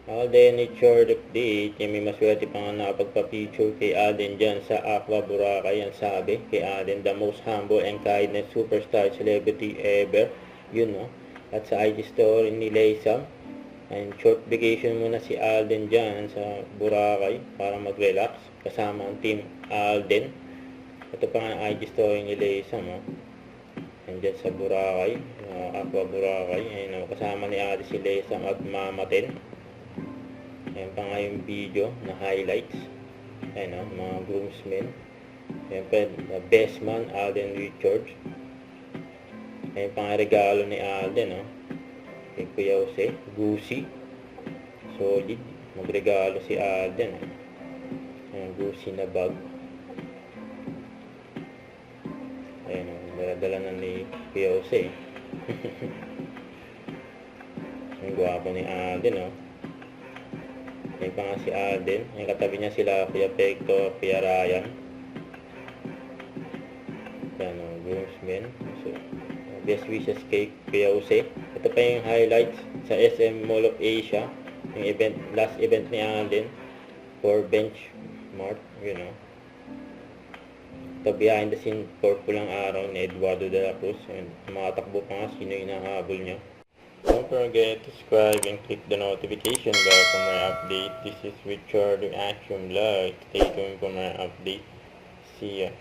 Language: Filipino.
Alden, Richard update. Yung may maswerte pa nga nakapagpa-picture kay Alden dyan sa Aqua Boracay. Yan sabi kay Alden, the most humble and kindness superstar celebrity ever. Yun, no? At sa IG story ni Laysam, and short vacation muna si Alden dyan sa Boracay para mag-relax kasama ang team Alden. Ito pa nga ang IG story ni Laysam, no? Andyan sa Boracay, Aqua Boracay. Ayun, no? Kasama ni Ate si Laysam at Mama Ten. Ayan pa nga yung video na highlights. Ayan o, mga groomsmen. Ayan pa, best man, Alden Richards. Ayan pa nga regalo ni Alden, o. Kay Kuya Jose, Gucci. Solid. Magregalo si Alden, o. Ayan, Gucci na bag. Ayan o, daladala na ni Kuya Jose. Ang gwapo ni Alden, o. May pa nga si Alden. Yung katabi niya sila Kuya Pector, Kuya Ryan. Yan o, groomsmen. So, best wishes kay Kuya Jose. Ito pa yung highlights sa SM Mall of Asia. Yung event, last event ni Alden for benchmark, you know. Ito behind the scene for pulang araw ni Eduardo de la Cruz. Makatakbo pa nga sino yung nahabol niya. Don't forget to subscribe and click the notification bell for my update. This is Richard Reaction Vlog. Stay tuned for my update. See ya.